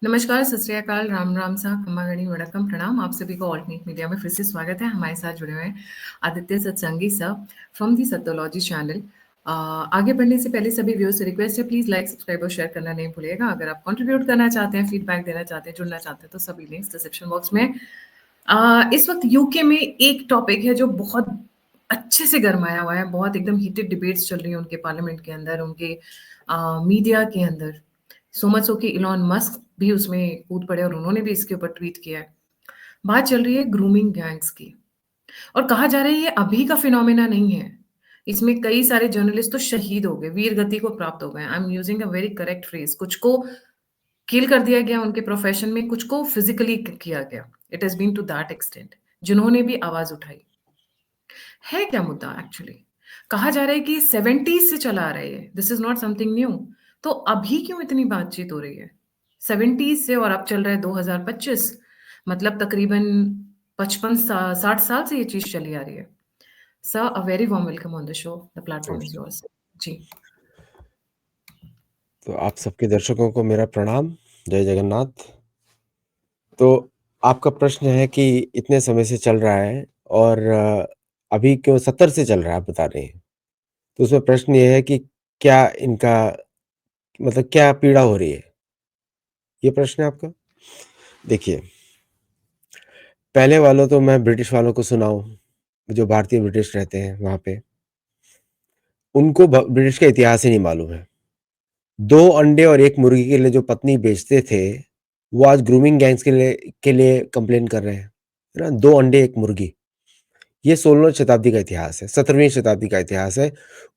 नमस्कार, सत श्री अकाल, राम राम सा, खम्मा गणी वड़क्कम प्रणाम। आप सभी को ऑल्टरनेट मीडिया में फिर से स्वागत है। हमारे साथ जुड़े हुए हैं Aditya Satsangi sir from the Satyology channel. आगे बढ़ने से पहले सभी व्यूअर्स से रिक्वेस्ट है, प्लीज लाइक, सब्सक्राइब और शेयर करना नहीं भूलिएगा। अगर आप कंट्रीब्यूट करना चाहते हैं, फीडबैक देना चाहते हैं, जुड़ना चाहते हैं, तो सभी लिंक्स डिस्क्रिप्शन बॉक्स में। इस वक्त यूके में एक टॉपिक है जो बहुत अच्छे से गरमाया हुआ है, बहुत एकदम हीटेड डिबेट्स चल रही है उनके पार्लियामेंट के अंदर, उनके मीडिया के अंदर। सो मच सो कि इलॉन मस्क भी उसमें कूद पड़े और उन्होंने भी इसके ऊपर ट्वीट किया है। बात चल रही है ग्रूमिंग गैंग्स की, और कहा जा रहा है ये अभी का फिनोमेना नहीं है। इसमें कई सारे जर्नलिस्ट तो शहीद हो गए, वीर गति को प्राप्त हो गए। I am using a very correct phrase. कुछ को किल कर दिया गया उनके प्रोफेशन में, कुछ को फिजिकली किया गया। It has been to that extent. जिन्होंने भी आवाज उठाई, है क्या मुद्दा एक्चुअली? कहा जा रहा है कि 70s से चला आ रहा है ये, this is not something new. तो अभी क्यों इतनी बातचीत हो रही है 70s से, और अब चल रहा है 2025, मतलब तकरीबन 55 60 साल से ये चीज चली आ रही है। Sir, a very warm welcome on the show, the platform is yours. जी। तो आप सबके दर्शकों को मेरा प्रणाम, जय जगन्नाथ। तो आपका प्रश्न है कि इतने समय से चल रहा है और अभी क्यों 70 से चल रहा है, आप बता रहे हैं। तो उसमें प्रश्न ये है कि क्या इनका मतलब क्या पीड़ा हो रही है, ये प्रश्न है आपका। देखिए, पहले वालों तो मैं ब्रिटिश वालों को सुनाऊं, जो भारतीय ब्रिटिश रहते हैं वहां पे, उनको ब्रिटिश का इतिहास ही नहीं मालूम है। 2 अंडे और 1 मुर्गी के लिए जो पत्नी बेचते थे, वो आज ग्रूमिंग गैंग्स के लिए कंप्लेन कर रहे हैं, है ना। 2 अंडे 1 मुर्गी, ये 16वीं शताब्दी का इतिहास है, 17वीं शताब्दी का इतिहास है।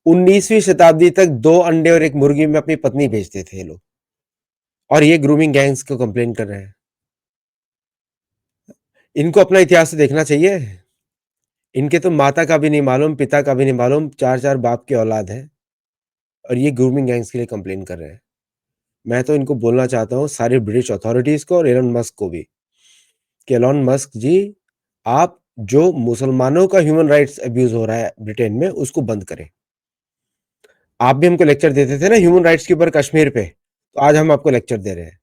19वीं शताब्दी तक 2 अंडे और 1 मुर्गी में अपनी पत्नी बेचते थे ये लोग, और ये ग्रूमिंग गैंग्स को कंप्लेन कर रहे हैं। इनको अपना इतिहास तो देखना चाहिए। इनके तो माता का भी नहीं मालूम, पिता का भी नहीं मालूम, 4 4 बाप की औलाद है, और ये ग्रूमिंग गैंग्स के लिए कंप्लेन कर रहे हैं। मैं तो इनको बोलना चाहता हूँ, सारी ब्रिटिश अथॉरिटीज को और एलन मस्क को भी, कि एलन मस्क जी, आप जो मुसलमानों का ह्यूमन राइट्स अब्यूज हो रहा है ब्रिटेन में, उसको बंद करें। आप भी हमको लेक्चर देते थे ना ह्यूमन राइट्स के ऊपर कश्मीर पे, तो आज हम आपको लेक्चर दे रहे हैं।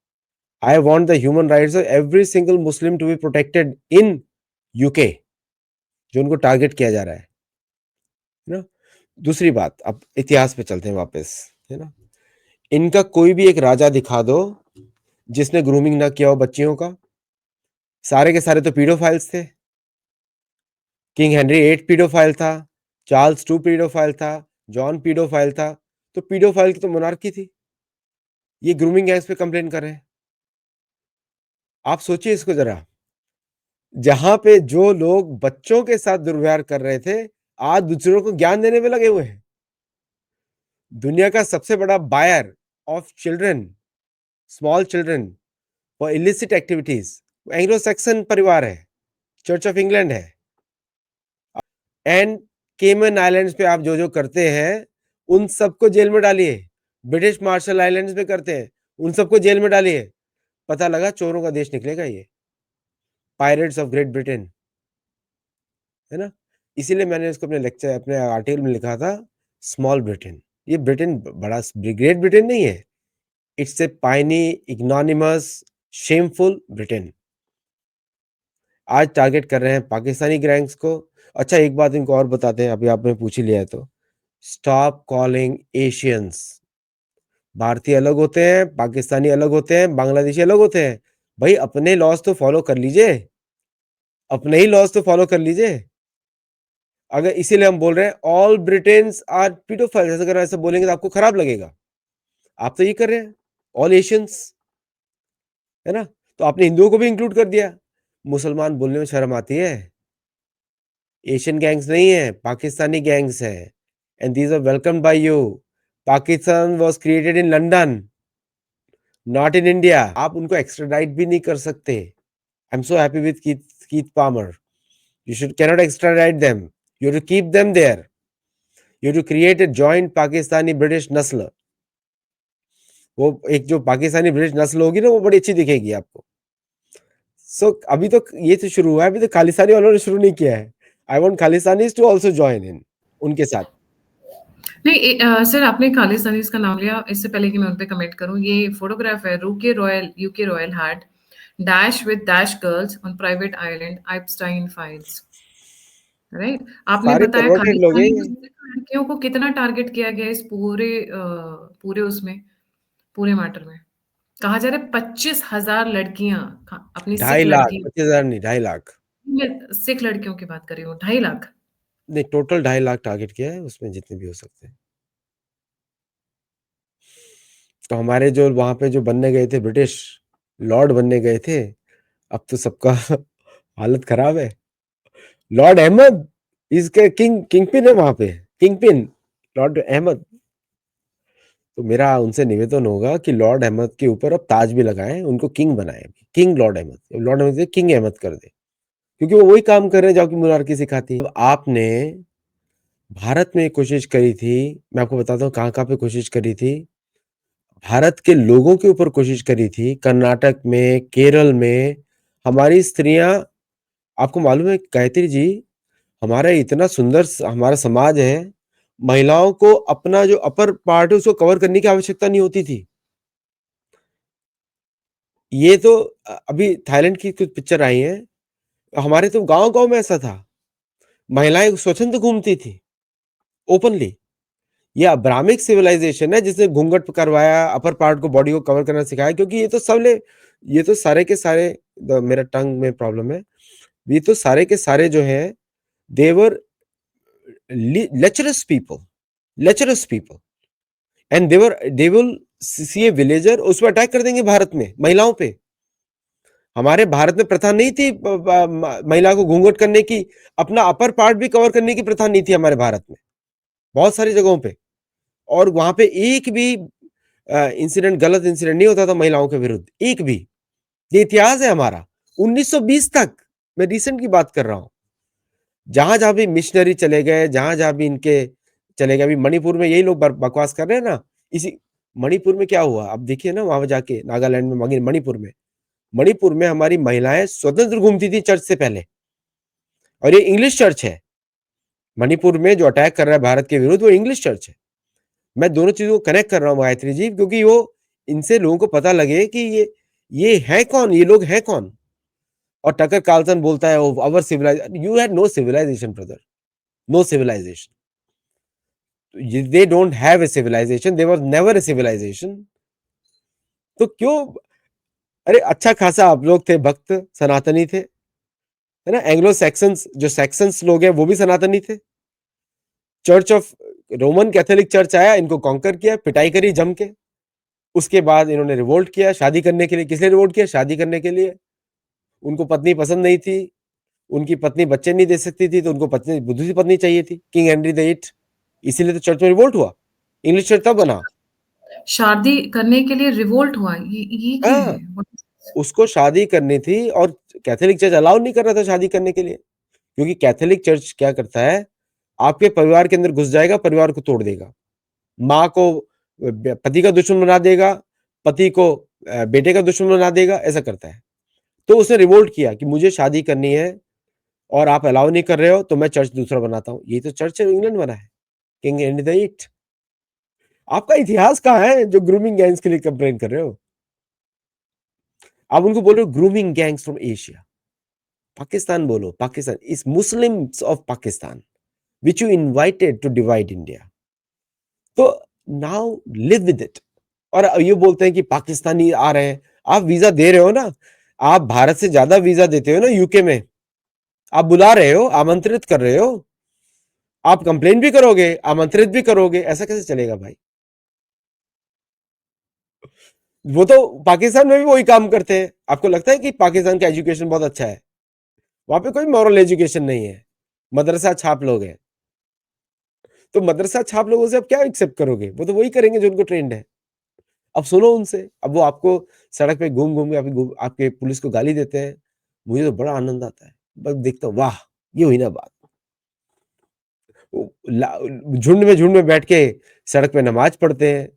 I want the human rights of every single Muslim to be protected in UK, जो उनको टारगेट किया जा रहा है ना। दूसरी बात, अब इतिहास पे चलते हैं वापस, है ना। इनका कोई भी एक राजा दिखा दो जिसने ग्रूमिंग ना किया हो बच्चियों का। सारे के सारे तो पीडोफाइल्स थे। किंग हेनरी 8 पीडोफाइल था, चार्ल्स 2 पीडोफाइल था, जॉन पीडोफाइल था। तो पीडोफाइल की तो मोनार्की थी। ये ग्रूमिंग गैंग्स पे कंप्लेन कर रहे हैं। आप सोचिए इसको जरा, जहां पे जो लोग बच्चों के साथ दुर्व्यवहार कर रहे थे, आज दूसरों को ज्ञान देने में लगे हुए हैं। दुनिया का सबसे बड़ा buyer of children, small children, for illicit activities Anglo Saxon परिवार है, चर्च ऑफ इंग्लैंड है। एंड केमन आइलैंड्स पे आप जो जो करते हैं, उन सबको जेल में डालिए। ब्रिटिश मार्शल आइलैंड्स पे करते हैं, उन सबको जेल में डालिए। पता लगा चोरों का देश निकलेगा ये, पायरेट्स ऑफ ग्रेट ब्रिटेन, है ना। इसीलिए मैंने इसको अपने लेक्चर, अपने आर्टिकल में लिखा था, स्मॉल ब्रिटेन। ये ब्रिटेन बड़ा, ग्रेट ब्रिटेन नहीं है। It's a puny, ignominious, shameful Britain. आज टारगेट कर रहे हैं पाकिस्तानी गैंग्स को। अच्छा, एक बात इनको और बताते हैं, अभी आपने पूछ ही लिया है तो, स्टॉप कॉलिंग एशियंस। भारतीय अलग होते हैं, पाकिस्तानी अलग होते हैं, बांग्लादेशी अलग होते हैं। भाई अपने लॉज तो फॉलो कर लीजिए, अपने ही लॉज तो फॉलो कर लीजिए। अगर इसीलिए हम बोल रहे हैं ऑल ब्रिटेन्स आर पीडोफाइल्स, अगर ऐसा बोलेंगे तो आपको खराब लगेगा। आप तो ये कर रहे हैं, ऑल एशियंस, है ना। तो आपने हिंदुओं को भी इंक्लूड कर दिया। मुसलमान बोलने में शर्म आती है। एशियन गैंग्स नहीं है, पाकिस्तानी गैंग्स है, and these are welcome by you. Pakistan was created in London, not in India. आप उनको एक्स्ट्राडाइट भी नहीं कर सकते। I am so happy with Keith Palmer. You should cannot extradite them. You have to keep them there. You have to create a joint Pakistani British नस्ल। वो एक जो पाकिस्तानी ब्रिटिश नस्ल होगी ना, वो बड़ी अच्छी दिखेगी आपको। अभी तो ये तो शुरू हुआ है, अभी तो खालिस्तानी वालों ने शुरू नहीं किया है। I want Khalistanis to also join in उनके साथ। नहीं सर आपने खालिस्तानीज़ का नाम लिया, इससे पहले कि मैं उन पे कमेंट करूँ, ये फ़ोटोग्राफ है UK royal heart, dash with dash girls on private island, Epstein files, right? आपने सारे बताया परवर्टेड लोग हैं खालिस्तानी ये। मुस्लिम लड़कियों को कितना टारगेट किया गया इस पूरे उसमें, पूरे मैटर में? कहा जा रहा है 25,000 लड़कियाँ अपनी सिख 2.5 लाख, लड़की 25,000 नहीं, 2.5 लाख। मैं सिख लड़कियों की बात कर रही हूँ, 2.5 लाख। नहीं, टोटल 2.5 लाख टारगेट किया है, उसमें जितने भी हो सकते हैं। तो हमारे जो वहां पे जो बनने गए थे ब्रिटिश लॉर्ड बनने गए थे, अब तो सबका हालत खराब है। लॉर्ड अहमद इसके किंग पिन है वहां पे, किंग पिन लॉर्ड अहमद। तो मेरा उनसे निवेदन होगा कि लॉर्ड अहमद के ऊपर अब ताज भी लगाएं, उनको किंग बनाएं, किंग लॉर्ड अहमद से किंग अहमद कर दे, क्योंकि वो वही काम कर रहे हैं जो आपकी मोनार्की सिखाती है। अब आपने भारत में कोशिश करी थी, मैं आपको बताता हूँ कहाँ कहाँ पे कोशिश करी थी। भारत के लोगों के ऊपर कोशिश करी थी, कर्नाटक में, केरल में। हमारी स्त्रियां, आपको मालूम है गायत्री जी, हमारा इतना सुंदर हमारा समाज है, महिलाओं को अपना जो अपर पार्ट है उसको कवर करने की आवश्यकता नहीं होती थी। ये तो अभी थाईलैंड की कुछ पिक्चर आई है, हमारे तो गांव गांव में ऐसा था, महिलाएं स्वतंत्र घूमती थी ओपनली। ये ब्राह्मिक सिविलाइजेशन है जिसने घूंघट करवाया, अपर पार्ट को, बॉडी को कवर करना सिखाया, क्योंकि ये तो सारे के सारे, मेरा टंग में प्रॉब्लम है, ये तो सारे के सारे जो है, they're lecherous people, lecherous people, and they will see a villager, उस पर अटैक कर देंगे भारत में महिलाओं पे। हमारे भारत में प्रथा नहीं थी महिला को घूंघट करने की, अपना अपर पार्ट भी कवर करने की प्रथा नहीं थी हमारे भारत में, बहुत सारी जगहों पे। और वहां पे एक भी इंसिडेंट, गलत इंसिडेंट नहीं होता था महिलाओं के विरुद्ध, एक भी। ये इतिहास है हमारा 1920 तक, मैं रिसेंट की बात कर रहा हूं। जहां जहां भी मिशनरी चले गए, जहां जहां भी इनके चले गए, अभी मणिपुर में यही लोग बकवास कर रहे हैं ना। इसी मणिपुर में क्या हुआ, अब देखिए ना, वहां जाके नागालैंड में, मणिपुर में हमारी महिलाएं स्वतंत्र घूमती थी चर्च से पहले, और ये इंग्लिश चर्च है। मणिपुर में जो अटैक कर रहा है भारत के विरुद्ध, वो इंग्लिश चर्च है। मैं दोनों चीजों को कनेक्ट कर रहा हूँ गायत्री जी, क्योंकि वो इनसे लोगों को पता लगे कि ये है कौन, ये लोग हैं कौन। और टकर कार्लसन बोलता है our civilize, you had no civilization brother, no civilization, they don't have a civilization, they were never a civilization. तो क्यों, अरे अच्छा खासा आप लोग थे, भक्त सनातनी थे, है ना। एंग्लो सैक्सन्स, जो सैक्सन्स लोग हैं वो भी सनातनी थे। Church of Roman Catholic church आया, इनको कॉन्कर किया, पिटाई करी जम के। उसके बाद इन्होंने रिवोल्ट किया शादी करने के लिए। किसने रिवोल्ट किया? शादी करने के लिए। उनको पत्नी पसंद नहीं थी, उनकी पत्नी बच्चे नहीं दे सकती थी, तो उनको पत्नी, दूसरी पत्नी चाहिए थी, किंग हेनरी द एट। इसीलिए तो चर्च में रिवोल्ट हुआ, इंग्लिश चर्च तब बना। शादी करने के लिए रिवोल्ट हुआ, ये क्या हाँ, है? उसको शादी करनी थी, और कैथोलिक चर्च अलाउ नहीं कर रहा था शादी करने के लिए, क्योंकि कैथोलिक चर्च क्या करता है, आपके परिवार के अंदर घुस जाएगा, परिवार को तोड़ देगा, माँ को पति का दुश्मन बना देगा, पति को बेटे का दुश्मन बना देगा, ऐसा करता है। तो उसने रिवोल्ट किया कि मुझे शादी करनी है और आप अलाउ नहीं कर रहे हो, तो मैं चर्च दूसरा बनाता हूँ। यही तो चर्च है, इंग्लैंड बना है, किंग हेनरी द एट। आपका इतिहास कहाँ है जो ग्रूमिंग गैंग्स के लिए कंप्लेन कर रहे हो? आप उनको बोल रहे हो grooming gangs from Asia. Pakistan बोलो, Pakistan is Muslims of Pakistan which you invited to divide India. तो नाउ लिव विद इट। और ये बोलते हैं कि पाकिस्तानी आ रहे हैं, आप वीजा दे रहे हो ना, आप भारत से ज्यादा वीजा देते हो ना यूके में, आप बुला रहे हो, आमंत्रित कर रहे हो, आप कंप्लेन भी करोगे, आमंत्रित भी करोगे, ऐसा कैसे चलेगा भाई? वो तो पाकिस्तान में भी वही काम करते हैं। आपको लगता है कि पाकिस्तान का एजुकेशन बहुत अच्छा है? वहां पे कोई मॉरल एजुकेशन नहीं है, मदरसा छाप लोग हैं। तो मदरसा छाप लोगों से आप क्या एक्सेप्ट करोगे? वो तो वही करेंगे जो उनको ट्रेंड है। अब सुनो उनसे, अब वो आपको सड़क पे घूम घूम के आपके पुलिस को गाली देते हैं, मुझे तो बड़ा आनंद आता है, बस देखता हूँ, वाह ये हुई ना बात। झुंड में बैठ के सड़क पे नमाज पढ़ते हैं,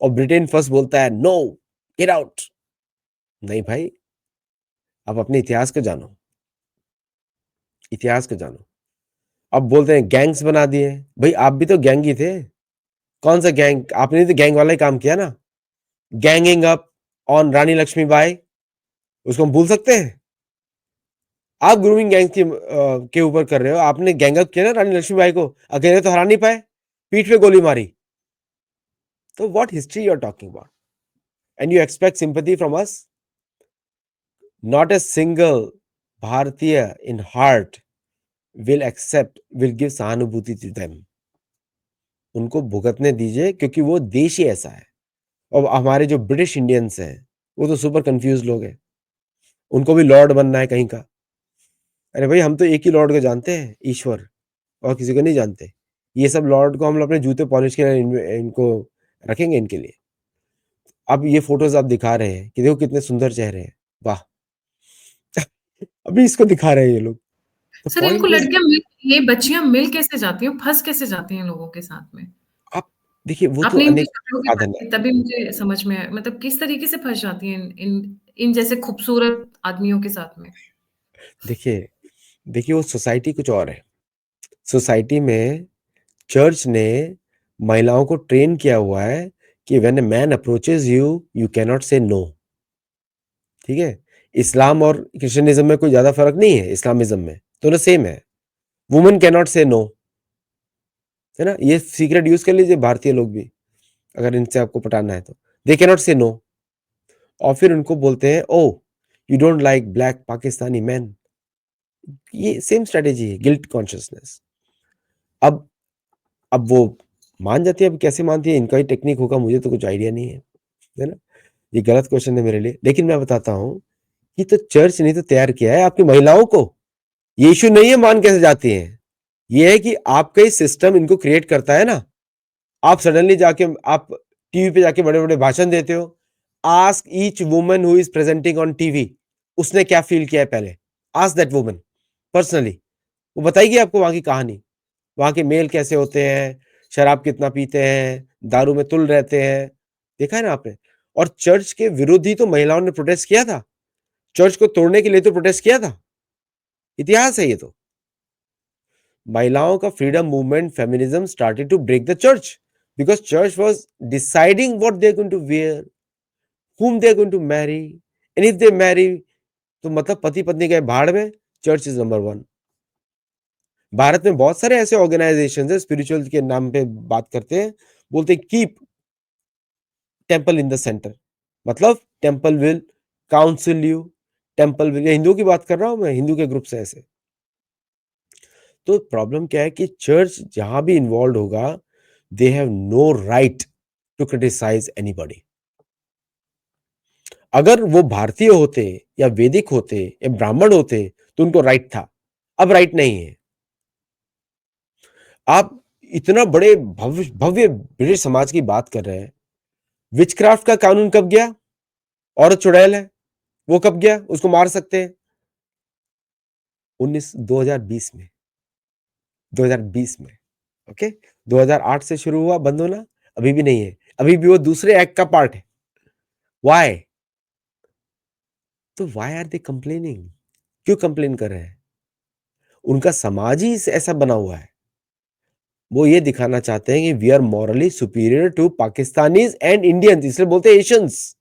और ब्रिटेन फर्स्ट बोलता है नो, गेट आउट। नहीं भाई, आप अपने इतिहास को जानो, इतिहास को जानो। अब बोलते हैं गैंग्स बना दिए। भाई आप भी तो गैंग ही थे। कौन सा गैंग? आपने तो गैंग वाला ही काम किया ना। गैंगिंग अप ऑन रानी लक्ष्मीबाई, उसको हम भूल सकते हैं? आप ग्रूमिंग गैंग के ऊपर कर रहे हो। आपने गैंग अप किया ना रानी लक्ष्मीबाई को, अकेले तो हरा नहीं पाए, पीठ पे गोली मारी। तो what history you are talking about and you expect sympathy from us? Not a single भारतीय इन हार्ट विल गिव सहानुभूति टू देम। उनको भुगतने दीजिए, क्योंकि वो देश ही ऐसा है। और हमारे जो ब्रिटिश इंडियंस हैं, वो तो सुपर कंफ्यूज लोग हैं। उनको भी लॉर्ड बनना है कहीं का। अरे भाई हम तो एक ही लॉर्ड को जानते हैं, ईश्वर, और किसी को नहीं जानते। ये सब लॉर्ड को हम लोग अपने जूते पॉलिश के लिए इनको रखेंगे इनके लिए। अब ये फोटोज आप दिखा रहे हैं कि देखो कितने सुंदर चेहरे हैं, वाह। अभी इसको दिखा रहे हैं ये लोग। द सर इनको पॉइंट इज, लड़कियां मिल, ये बच्चियां मिल कैसे जाती हैं, फंस कैसे जाती हैं लोगों के साथ में? आप देखिए वो तो आपने इनकी अनेक शक्लों की बात साधन है। की तभी मुझे समझ में आया, मतलब किस तरीके से फंस जाती हैं इन जैसे खूबसूरत आदमियों के साथ में। देखिए देखिए वो सोसाइटी कुछ और है। सोसाइटी में चर्च ने महिलाओं को ट्रेन किया हुआ है कि when a man approaches you, you can not say no. ठीक है? इस्लाम और क्रिश्चियनिज्म में कोई ज्यादा फर्क नहीं है। इस्लामिज्म में दोनों सेम है। Women can not say no, है ना? ये सीक्रेट यूज कर लीजिए भारतीय लोग भी, अगर इनसे आपको पटाना है तो। They can not say no. और फिर उनको बोलते हैं oh you don't like black Pakistani man. ये सेम स्ट्रेटेजी है, गिल्ट कॉन्शियसनेस। अब अब वो मान जाती है। अब कैसे मानती है, इनका ही टेक्निक होगा, मुझे तो कुछ आइडिया नहीं है ना? ये गलत क्वेश्चन है मेरे लिए, लेकिन मैं बताता हूँ कि तो चर्च ने तो तैयार किया है आपकी महिलाओं को। ये इशू नहीं है मान कैसे जाती हैं, ये है कि आपका ही सिस्टम इनको क्रिएट करता है ना। आप सडनली जाके आप टीवी पे जाके बड़े बड़े भाषण देते हो। Ask each woman who is presenting on TV, उसने क्या फील किया है पहले। आस्क दैट वुमन पर्सनली, वो बताएगी आपको वहां की कहानी। वहां के मेल कैसे होते हैं, शराब कितना पीते हैं, दारू में तुल रहते हैं। देखा है ना आपने? और चर्च के विरुद्ध ही तो महिलाओं ने प्रोटेस्ट किया था। चर्च को तोड़ने के लिए तो प्रोटेस्ट किया था। इतिहास है ये तो। महिलाओं का freedom movement, feminism started to break the church because church was deciding what they are going to wear, whom they are going to marry, and if they marry, तो मतलब पति पत्नी गए भाड़ में, church is number one. Bharat में बहुत सारे ऐसे ऑर्गेनाइजेशन है स्पिरिचुअल के नाम पे बात करते हैं, बोलते keep temple in the centre, मतलब temple will council you, temple will. हिंदुओं की बात कर रहा हूं मैं, हिंदू के ग्रुप से ऐसे। तो प्रॉब्लम क्या है कि चर्च जहां भी इन्वॉल्व होगा, they have no right to criticise anybody. अगर वो भारतीय होते या वैदिक होते या ब्राह्मण होते तो उनको राइट था। अब राइट नहीं है। आप इतना बड़े भव्य भव्य ब्रिटिश समाज की बात कर रहे हैं। विचक्राफ्ट का कानून कब गया? औरत चुड़ैल है, वो कब गया? उसको मार सकते हैं। 2020 में, 2020 में। ओके, 2008 से शुरू हुआ बंद होना, अभी भी नहीं है। अभी भी वो दूसरे एक्ट का पार्ट है। वाई? तो वाई आर दे कंप्लेनिंग? क्यों कंप्लेन कर रहे हैं? उनका समाज ही ऐसा बना हुआ है। वो ये दिखाना चाहते हैं कि we are morally superior to Pakistanis and Indians, इसलिए बोलते हैं एशियंस।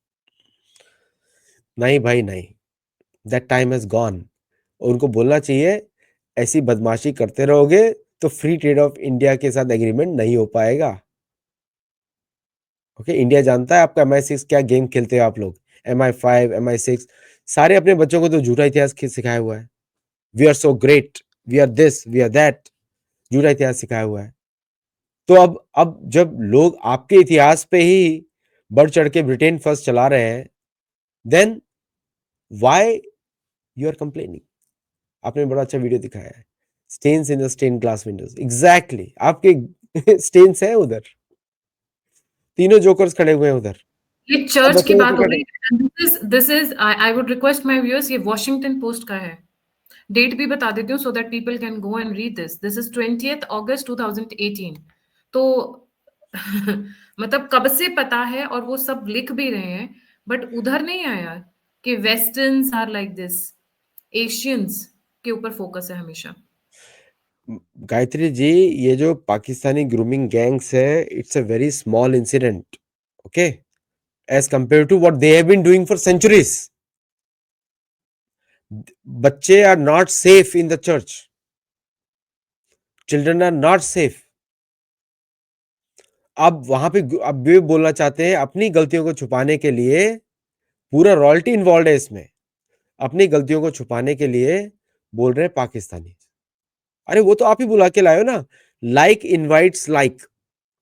नहीं भाई नहीं, दैट टाइम हैज गॉन। उनको बोलना चाहिए ऐसी बदमाशी करते रहोगे तो फ्री ट्रेड ऑफ इंडिया के साथ एग्रीमेंट नहीं हो पाएगा। ओके, इंडिया जानता है आपका MI6 क्या गेम खेलते हो आप लोग। MI5, MI6, सारे अपने बच्चों को तो झूठा इतिहास सिखाया हुआ है। We are so great, we are this, we are that, झूठा इतिहास सिखाया हुआ है। तो अब जब लोग आपके इतिहास पे ही बढ़ चढ़ के ब्रिटेन फर्स्ट चला रहे हैं, then why you are complaining? आपने बड़ा अच्छा वीडियो दिखाया है, stains in the stain glass windows. Exactly, आपके स्टेन्स है उधर, तीनों जोकर्स खड़े हुए हैं उधर। ये अब चर्च की बच्चों बात को हो पकड़े। गई। This is I would request my viewers, ये वॉशिंगटन पोस्ट का है। डेट भी बता देती हूँ so that people can go and read this. This is 20th August 2018। तो मतलब कब से पता है और वो सब लिख भी रहे हैं, बट उधर नहीं आया कि westerns are like this, Asians के ऊपर फोकस है हमेशा। गायत्री जी, ये जो पाकिस्तानी ग्रूमिंग गैंग्स है, it's a very small incident, okay, as compare to what they have been doing for centuries. बच्चे are not safe in the church. Children are not safe. अब वहां पे अब वे बोलना चाहते हैं अपनी गलतियों को छुपाने के लिए, पूरा रॉयल्टी इन्वॉल्व है इसमें, अपनी गलतियों को छुपाने के लिए बोल रहे हैं पाकिस्तानी. अरे वो तो आप ही बुला के लाए हो ना. Like invites like.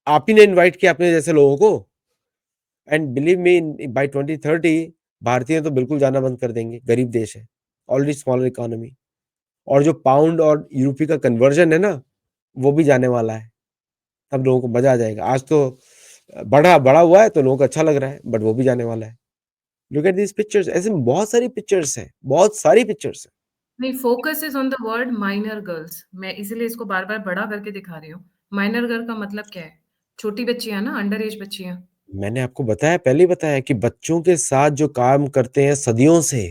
आप ही ने इनवाइट किया अपने जैसे लोगों को. एंड बिलीव मी, बाय 2030 भारतीय तो बिल्कुल जाना बंद कर देंगे. गरीब देश है, ऑलरेडी स्मॉलर इकोनॉमी, और जो पाउंड और यूपी का कन्वर्जन है ना, वो भी जाने वाला है. तब लोगों को मजा आ जाएगा. आज तो बड़ा बड़ा हुआ है तो लोगों को अच्छा लग रहा है, बट वो भी जाने वाला है. Look at this pictures. ऐसे बहुत सारी पिक्चर्स हैं, बहुत सारी पिक्चर्स हैं. नहीं, focus is on the word minor girls, मैं इसीलिए इसको बार बार बड़ा करके दिखा रही हूँ. माइनर गर्ल का मतलब क्या है? छोटी बच्चियां ना, अंडर एज बच्चियां. मैंने आपको बताया, पहले ही बताया कि बच्चों के साथ जो काम करते हैं सदियों से,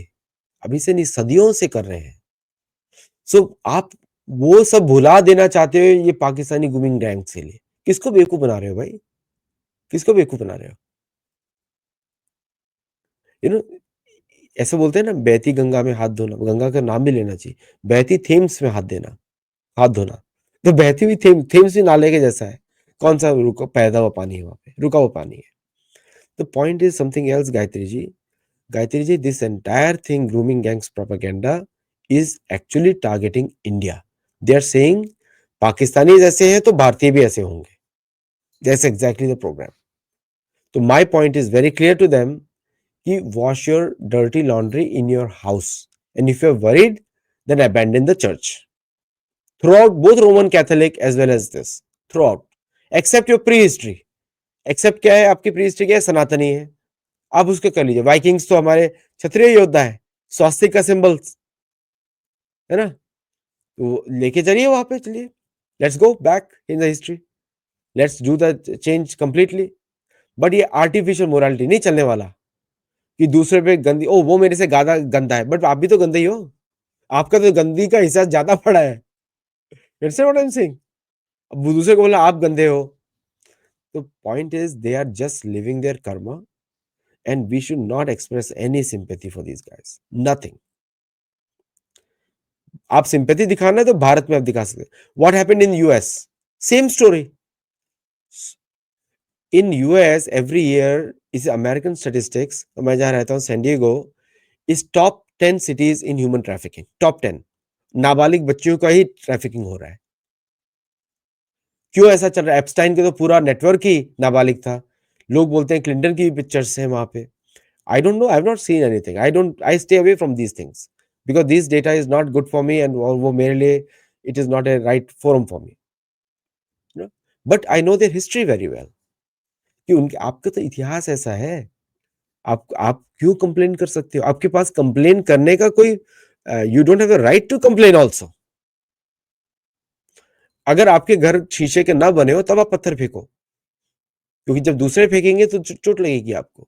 अभी से नहीं, सदियों से कर रहे हैं. सो आप वो सब भुला देना चाहते हो ये पाकिस्तानी ग्रूमिंग गैंग्स के लिए. किसको बेवकूफ बना रहे हो भाई? किसको बेवकूफ बना रहे हो? यू नो, ऐसे बोलते हैं ना, बहती गंगा में हाथ धोना. गंगा का नाम भी लेना चाहिए. बहती थेम्स में हाथ देना, हाथ धोना. तो बहती हुई थेम्स भी नाले के जैसा है. कौन सा रुका पैदा हुआ पानी है? वहां पे रुका हुआ पानी है. The point is something else, Gayatri ji. Gayatri ji, this entire thing, grooming gangs propaganda, is actually targeting India. They are saying Pakistani जैसे हैं तो भारतीय भी ऐसे होंगे. That's exactly the programme. तो my point is very clear to them कि wash your dirty laundry in your house, and if you're worried, then abandon the church. Throughout both Roman Catholic as well as this, throughout, except your prehistory. Except क्या है आपकी prehistory? क्या है? सनातनी है. आप उसको कर लीजिए. वाइकिंग्स तो हमारे क्षत्रिय योद्धा है, स्वास्तिक का सिंबल है ना, तो लेके चलिए वहां पे. चलिए, let's go back in the history, let's do the change completely. But ये आर्टिफिशियल मोरालिटी नहीं चलने वाला कि दूसरे पे गंदी, ओ वो मेरे से ज्यादा गंदा है, बट आप भी तो गंदे ही हो. आपका तो गंदी का हिस्सा ज्यादा पड़ा है. What I am saying. अब वो दूसरे को बोला आप गंदे हो. तो point is they are just living their karma, and we should not express any sympathy for these guys. Nothing. आप सिंपैथी दिखाना है तो भारत में आप दिखा सकते. What happened in US? Same story. In US every year इस अमेरिकन स्टैटिस्टिक्स, मैं जहां रहता हूं San Diego, is top 10 cities in human trafficking. Top 10 नाबालिग बच्चियों का ही ट्रैफिकिंग हो रहा है. क्यों ऐसा चल रहा है? एप्स्टाइन के तो पूरा नेटवर्क ही नाबालिग था. लोग बोलते हैं क्लिंटन की भी पिक्चर्स हैं वहां पे. I don't know, I have not seen anything. I stay away from these things because this data is not good for me, and वो मेरे लिए it is not a right forum for me. But I know there history very well कि उनके, आपका तो इतिहास ऐसा है. आप क्यों कंप्लेन कर सकते हो? आपके पास कंप्लेन करने का कोई, you don't have a right to complain also. अगर आपके घर शीशे के ना बने हो तब आप पत्थर फेंको, क्योंकि जब दूसरे फेंकेंगे तो चोट लगेगी आपको.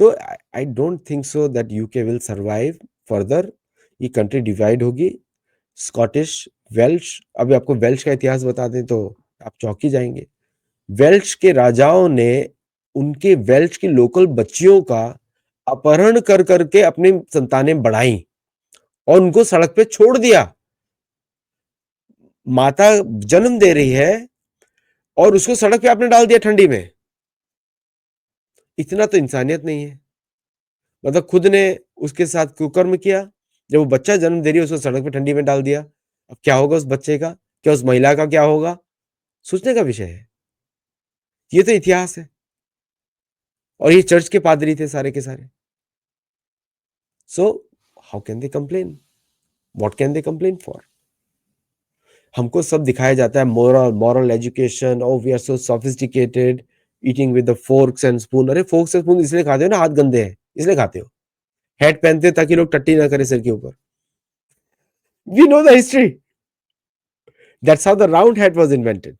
तो I don't think so that UK will survive further. ये कंट्री डिवाइड होगी. स्कॉटिश, वेल्श, अभी आपको वेल्श का इतिहास बता दें तो आप चौंकी जाएंगे. वेल्श के राजाओं ने उनके वेल्श की लोकल बच्चियों का अपहरण कर करके अपनी संतानें बढ़ाई और उनको सड़क पे छोड़ दिया. माता जन्म दे रही है और उसको सड़क पे आपने डाल दिया ठंडी में. इतना तो इंसानियत नहीं है. मतलब खुद ने उसके साथ कुकर्म किया. जब वो बच्चा जन्म दे रही है उसको सड़क पे ठंडी में डाल दिया. अब क्या होगा उस बच्चे का, क्या उस महिला का क्या होगा? सोचने का विषय है. ये तो इतिहास है. और ये चर्च के पादरी थे सारे के सारे. So how can they complain? What can they complain for? हमको सब दिखाया जाता है moral moral education, oh we are so sophisticated, eating with the forks and spoon. अरे फोर्क्स एंड स्पून इसलिए खाते हो ना, हाथ गंदे हैं इसलिए खाते हो. हैट पहनते हो ताकि लोग टट्टी ना करे सिर के ऊपर. We know the history. That's how the round hat was invented.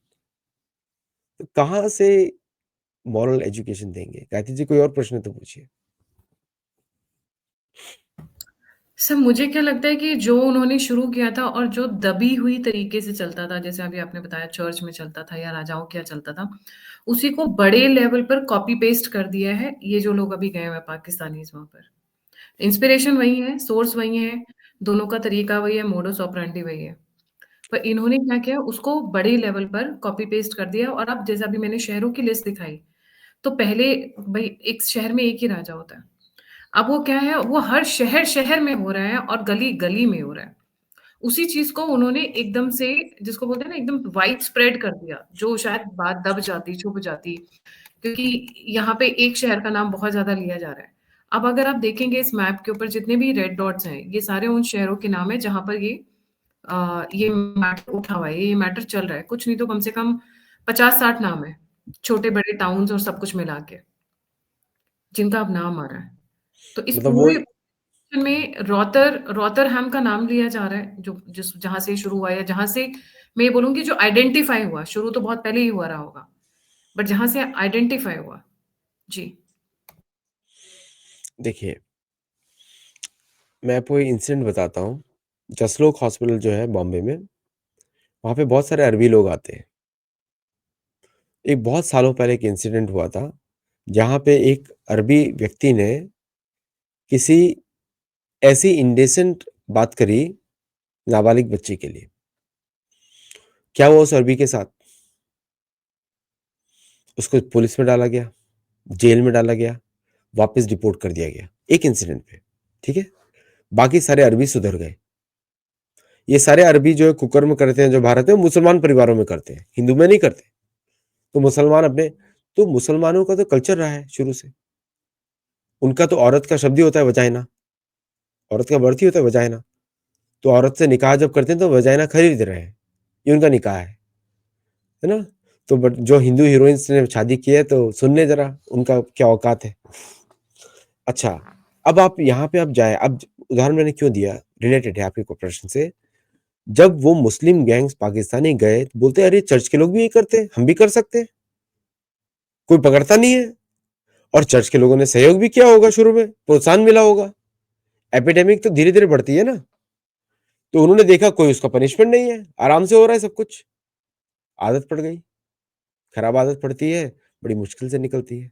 तो कहां से मॉरल एजुकेशन देंगे? गायत्री जी कोई और प्रश्न तो पूछिए. सर मुझे क्या लगता है कि जो उन्होंने शुरू किया था और जो दबी हुई तरीके से चलता था, जैसे अभी आपने बताया चर्च में चलता था या राजाओं के यहाँ चलता था, उसी को बड़े लेवल पर कॉपी पेस्ट कर दिया है, ये जो लोग अभी गए हुए हैं पाकिस्तानीज़ वहाँ पर। इंस्पिरेशन वही है, सोर्स वही है, दोनों का तरीका वही है, मोडस ऑपरेंडी वही है। पर इन्होंने क्या किया, उसको बड़े लेवल पर कॉपी पेस्ट कर दिया और अब जैसे अभी मैंने शहरों की लिस्ट दिखाई, तो पहले भई एक शहर में एक ही राजा होता है। अब वो क्या है, वो हर शहर-शहर में हो रहा है और गली-गली में हो रहा है। उसी चीज़ को उन्होंने एकदम से जिसको बोलते हैं ना एकदम वाइड स्प्रेड कर दिया, जो शायद बात दब जाती, छुप जाती, क्योंकि यहाँ पे एक शहर का नाम बहुत ज़्यादा लिया जा रहा है। अब अगर आप देखेंगे इस मैप के ऊपर जितने भी रेड डॉट्स हैं, ये सारे उन शहरों के नाम हैं जहाँ पर ये मैटर उठा हुआ है, ये मैटर चल रहा है। कुछ नहीं तो कम से कम 50-60 नाम हैं, छोटे-बड़े टाउन्स और सब कुछ मिला के, जिनका अब नाम आ रहा है। तो इस मतलब वो पूरे में रॉथरहैम का नाम लिया जा रहा है, जो जिस जहाँ से शुरू हुआ या जहाँ से मैं ये बोलूँगी जो आइडेंटिफ़ाई हुआ, शुरू तो बहुत पहले ही हुआ रहा होगा, बट जहाँ से आइडेंटिफ़ाई हुआ। जी। देखिए, मैं आपको एक इंसिडेंट बताता हूँ। जसलोक हॉस्पिटल जो है बॉम्बे में, वहाँ पे बहुत सारे अरबी लोग आते हैं। एक बहुत सालों पहले एक इंसिडेंट हुआ था, जहाँ पे एक अरबी व्यक्ति ने किसी ऐसी इंडेसेंट बात करी नाबालिग बच्ची के लिए। क्या हुआ उस अरबी के साथ? उसको पुलिस में डाला गया, जेल में डाला गया, वापस डिपोर्ट कर दिया गया, एक इंसिडेंट पे, ठीक है? बाकी सारे अरबी सुधर गए। ये सारे अरबी जो है कुकर्म करते हैं जो भारत में, मुसलमान परिवारों में करते हैं, हिंदू में नहीं करते। तो मुसलमान अपने तो मुसलमानों का तो कल्चर रहा है शुरू से। उनका तो औरत का शब्द ही होता है वजाइना, औरत का बर्थ ही होता है वजाइना। तो औरत से निकाह जब करते हैं तो वजाइना खरीद रहे हैं, ये उनका निकाह है ना? तो बट जो हिंदू हीरोइंस ने शादी की है तो सुन ले ज़रा उनका क्या औकात है। अच्छा, अब आप यहाँ पे आप जाएँ, अब उदाहरण मैंने क्यों दिया, रिलेटेड है आपके प्रश्न से। जब वो मुस्लिम गैंग्स पाकिस्तानी गए, तो बोलते हैं, "अरे! चर्च के लोग भी ये करते हैं, हम भी कर सकते हैं।" कोई पकड़ता नहीं है और चर्च के लोगों ने सहयोग भी किया होगा शुरू में, प्रोत्साहन मिला होगा। एपिडेमिक तो धीरे-धीरे बढ़ती है ना, तो उन्होंने देखा कोई उसका पनिशमेंट नहीं है, आराम से हो रहा है सब कुछ। आदत पड़ गई, खराब आदत पड़ती है, बड़ी मुश्किल से निकलती है।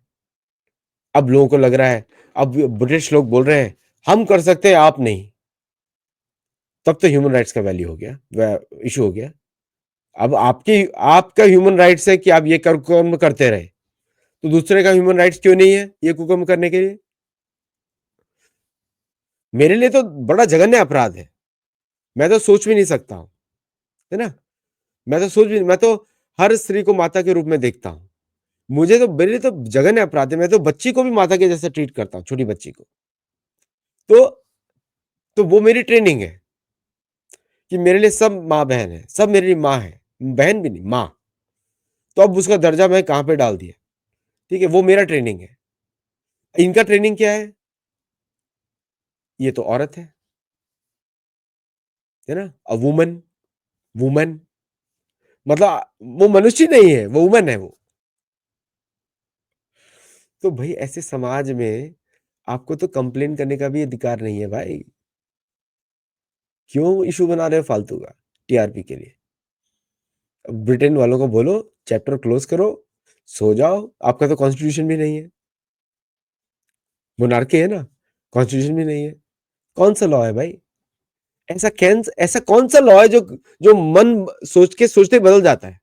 अब लोगों को लग रहा है, अब ब्रिटिश लोग बोल रहे हैं, "हम कर सकते हैं, आप नहीं।" तब तो ह्यूमन राइट्स का वैल्यू हो गया, व इश्यू हो गया। अब आपका ह्यूमन राइट्स है कि आप ये कर्म करते रहे, तो दूसरे का ह्यूमन राइट्स क्यों नहीं है ये कुकर्म करने के लिए? मेरे लिए तो बड़ा जघन्य अपराध है। मैं तो सोच भी नहीं सकता हूँ, है ना? मैं तो हर स्त्री को माता के रूप में देखता हूँ। मुझे तो मेरे लिए तो जघन्य अपराध है, मैं तो बच्ची को भी माता के जैसा ट्रीट करता हूँ, छोटी बच्ची को। तो वो मेरी ट्रेनिंग है कि मेरे लिए सब माँ-बहन है, सब मेरे लिए माँ है, बहन भी नहीं, माँ। तो अब उसका दर्जा मैं कहाँ पे डाल दिया, ठीक है? वो मेरा ट्रेनिंग है। इनका ट्रेनिंग क्या है? ये तो औरत है ना? अ वुमन, वुमन मतलब वो मनुष्य नहीं है, वो वुमन है वो। तो भई ऐसे समाज में आपको तो कंप्लेन करने का भी अधिकार नहीं है भाई। क्यों इश्यू बना रहे हो फालतू का टीआरपी के लिए? ब्रिटेन वालों को बोलो चैप्टर क्लोज़ करो, सो जाओ, आपका तो कॉन्स्टिट्यूशन भी नहीं है। मोनार्की है ना, कॉन्स्टिट्यूशन भी नहीं है। कौन-सा लॉ है भाई? ऐसा कौन-सा लॉ है जो मन सोच के सोचते ही बदल जाता है?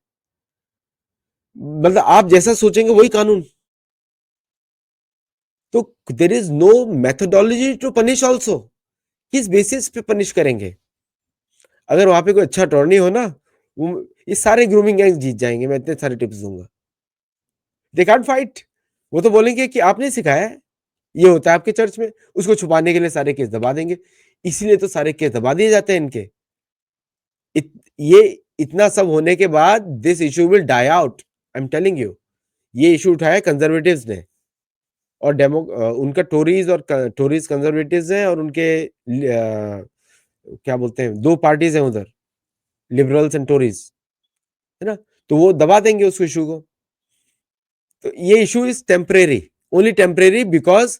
मतलब आप जैसा सोचेंगे वही कानून। तो there is no methodology to punish also. किस बेसिस पे पनिश करेंगे? अगर वहाँ पे कोई अच्छा अटॉर्नी हो ना, वो ये सारे ग्रूमिंग गैंग्स जीत जाएँगे, मैं इतने सारे टिप्स दूँगा। They can't fight. वो तो बोलेंगे कि आपने सिखाया है, ये होता है आपके चर्च में, उसको छुपाने के लिए सारे केस दबा देंगे। इसीलिए तो सारे केस दबा दिए जाते हैं इनके। इत ये इतना सब होने के बाद this issue will die out, I am telling you. ये इश्यू उठाया कंज़र्वेटिव्स ने और उनका टोरीज़ कंज़र्वेटिव्स हैं और उनके क्या बोलते हैं 2 पार्टीज़ हैं उधर, लिबरल्स एंड टोरीज़, है ना? तो वो दबा देंगे उस इश्यू को। तो ये issue is temporary, only temporary because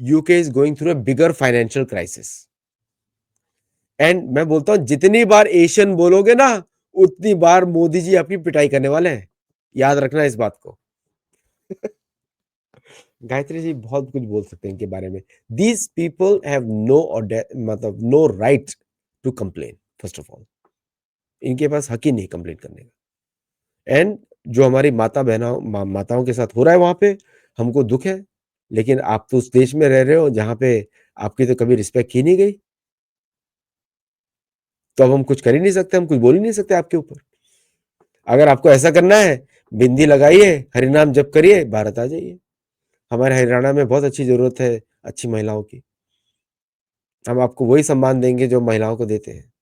UK is going through a bigger financial crisis. And मैं बोलता हूँ जितनी बार एशियन बोलोगे ना, उतनी बार मोदी जी आपकी पिटाई करने वाले हैं, याद रखना इस बात को। गायत्री जी बहुत कुछ बोल सकते हैं इनके बारे में। दीज पीपल हैव नो मतलब no right to complain. First of all, इनके पास हक ही नहीं कंप्लेन करने का। एंड जो हमारी माताओं के साथ हो रहा है वहां पे, हमको दुख है, लेकिन आप तो उस देश में रह रहे हो जहां पे आपकी तो कभी रिस्पेक्ट की नहीं गई, तो अब हम कुछ कर ही नहीं सकते, हम कुछ बोल ही नहीं सकते आपके ऊपर। अगर आपको ऐसा करना है, बिंदी लगाइए, हरिनाम जप करिए, भारत आ जाइए। हमारे हरियाणा में बहुत अच्छी जरूरत है अच्छी महिलाओं की। हम आपको वही सम्मान देंगे जो महिलाओं को देते हैं।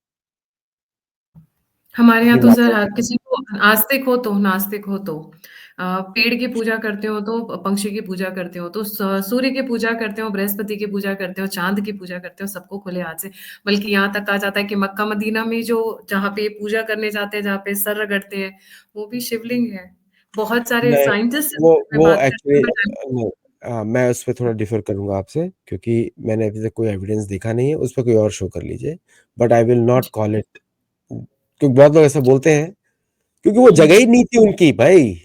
हमारे यहाँ अपनी तो सर माताओं हर को। किसी को नास्तिक हो तो पेड़ की पूजा करते हो तो पंक्षी की पूजा करते हो तो सूर्य की पूजा करते हो, बृहस्पति की पूजा करते हो, चांद की पूजा करते हो, सबको खुले हाथ से। बल्कि यहाँ तक कहा जाता है कि मक्का मदीना में जो जहाँ पे पूजा करने जाते हैं, जहाँ पे सर रगड़ते हैं, वो भी शिवलिंग है। बहुत सारे नहीं, साइंटिस्ट में वो बात एक्चुअली करते हैं। नहीं, मैं उस पे थोड़ा डिफर करूंगा आपसे, क्योंकि मैंने अभी तक कोई एविडेंस देखा नहीं है। उस पर कोई और शो कर लीजिए, but I will not call it, क्योंकि बहुत लोग ऐसा बोलते हैं, क्योंकि वो जगह ही नहीं थी उनकी भाई।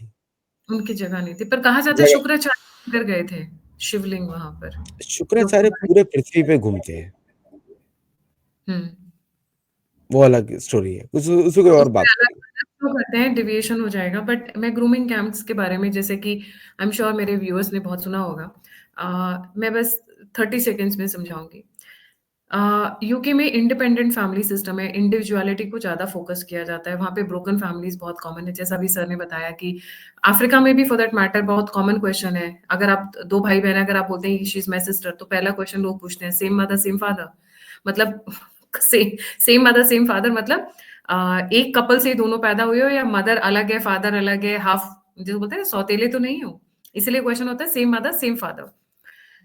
उनकी जगह नहीं थी, पर कहा जाता है जगह, शुक्राचार्य कर गए थे शिवलिंग वहां पर, जो शुक्राचार्य पूरे पृथ्वी पे घूमते हैं, हम्म। वो अलग स्टोरी है, उसको कोई तो और उसमें बात करेंगे। अलग-अलग जो करते हैं डेविएशन हो जाएगा, बट मैं ग्रूमिंग कैंप्स के बारे में, जैसे कि आई एम श्योर मेरे व्यूअर्स ने बहुत सुना होगा। मैं बस 30 सेकंड्स में समझाऊँगी। यूके में इंडिपेंडेंट फैमिली सिस्टम है, इंडिविजुअलिटी को ज़्यादा फोकस किया जाता है, वहाँ पे ब्रोकन फैमिलीज़ बहुत कॉमन है, जैसा अभी सर ने बताया कि अफ्रीका में भी फॉर दैट मैटर बहुत कॉमन क्वेश्चन है। अगर आप 2 भाई-बहन हैं, अगर आप बोलते हैं शी इज़ माय सिस्टर, तो पहला क्वेश्चन लोग पूछते हैं, सेम मदर, सेम फादर? मतलब से सेम मदर, सेम फादर मतलब एक कपल से ही दोनों पैदा हुए हो या मदर अलग है, फादर अलग है, हाफ जिसे बोलते हैं ना सौतेले तो नहीं हो? इसलिए क्वेश्चन होता है same mother, same father.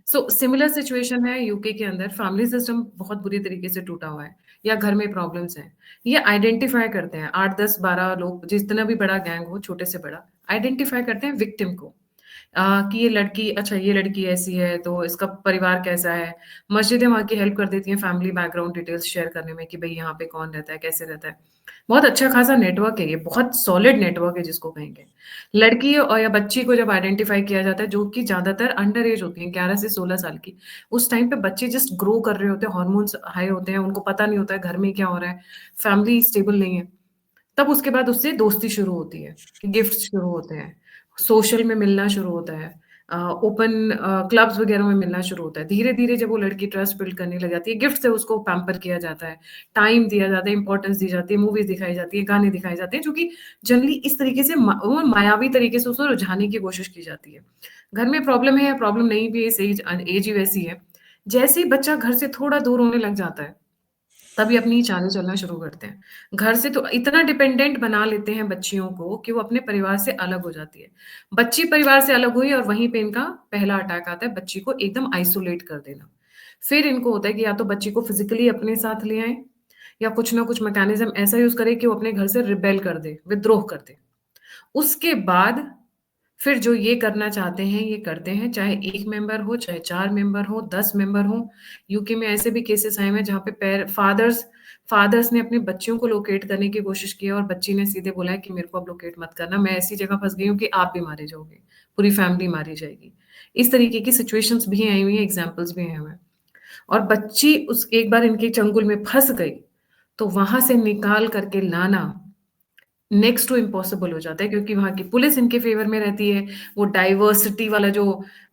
So similar situation है यूके के अंदर, फैमिली सिस्टम बहुत बुरी तरीके से टूटा हुआ है या घर में प्रॉब्लम्स हैं। ये आइडेंटिफाई करते हैं 8, 10, 12 लोग, जितना भी बड़ा गैंग हो, छोटे से बड़ा, आइडेंटिफाई करते हैं विक्टिम को। कि ये लड़की, अच्छा ये लड़की ऐसी है तो इसका परिवार कैसा है। मस्जिदें वहाँ की हेल्प कर देती हैं फैमिली बैकग्राउंड डिटेल्स शेयर करने में कि भई यहाँ पे कौन रहता है, कैसे रहता है। बहुत अच्छा खासा नेटवर्क है ये, बहुत सॉलिड नेटवर्क है जिसको कहेंगे। लड़की और या बच्ची को जब आइडेंटिफाई किया जाता है, जो कि ज़्यादातर अंडर एज होती हैं, 11 से 16 साल की। उस टाइम पे बच्चे जस्ट ग्रो कर रहे होते हैं, हार्मोन्स हाई होते हैं, उनको पता नहीं होता है घर में क्या हो रहा है, फैमिली स्टेबल नहीं है। तब उसके बाद उससे दोस्ती शुरू होती है, कि गिफ्ट्स शुरू होते हैं, सोशल में मिलना शुरू होता है, ओपन क्लब्स वगैरह में मिलना शुरू होता है। धीरे-धीरे जब वो लड़की ट्रस्ट बिल्ड करने लग जाती है, गिफ्ट से उसको पैम्पर किया जाता है, टाइम दिया जाता है, इम्पोर्टेंस दी जाती है, मूवीज़ दिखाई जाती है, गाने दिखाए जाते हैं, जो कि जनरली इस तरीके से वो मायावी तरीके से उसको रुझाने की कोशिश की जाती है। घर में प्रॉब्लम है या प्रॉब्लम नहीं भी है, इस एज ही वैसी है। जैसे ही बच्चा घर से थोड़ा दूर होने लग जाता है, तभी अपनी चालें चलना शुरू करते हैं। घर से तो इतना डिपेंडेंट बना लेते हैं बच्चियों को कि वो अपने परिवार से अलग हो जाती है। बच्ची परिवार से अलग हुई और वहीं पे इनका पहला अटैक आता है, बच्ची को एकदम आइसोलेट कर देना। फिर इनको होता है कि या तो बच्ची को फिज़िकली अपने साथ ले आएँ या कुछ ना कुछ मैकेनिज़्म ऐसा यूज़ करें कि वो अपने घर से रिबेल कर दे, विद्रोह कर दे। उसके बाद फिर जो ये करना चाहते हैं, ये करते हैं, चाहे 1 मेंबर हो, चाहे 4 मेंबर हो, 10 मेंबर हों। यूके में ऐसे भी केसेस आए हुए हैं जहाँ पे फादर्स फादर्स ने अपनी बच्चियों को लोकेट करने की कोशिश की है और बच्ची ने सीधे बोला है कि मेरे को अब लोकेट मत करना, मैं ऐसी जगह फँस गई हूँ कि आप भी मारे जाओगे, पूरी फैमिली मारी जाएगी। इस तरीके की सिचुएशंस भी आई हुई हैं, एग्ज़ाम्पल्स भी आए हुए हैं। और बच्ची उस एक बार इनके चंगुल में फँस गई, तो वहाँ से निकाल कर के लाना नेक्स्ट टू इम्पॉसिबल हो जाता है, क्योंकि वहाँ की पुलिस इनके फ़ेवर में रहती है। वो डाइवर्सिटी वाला जो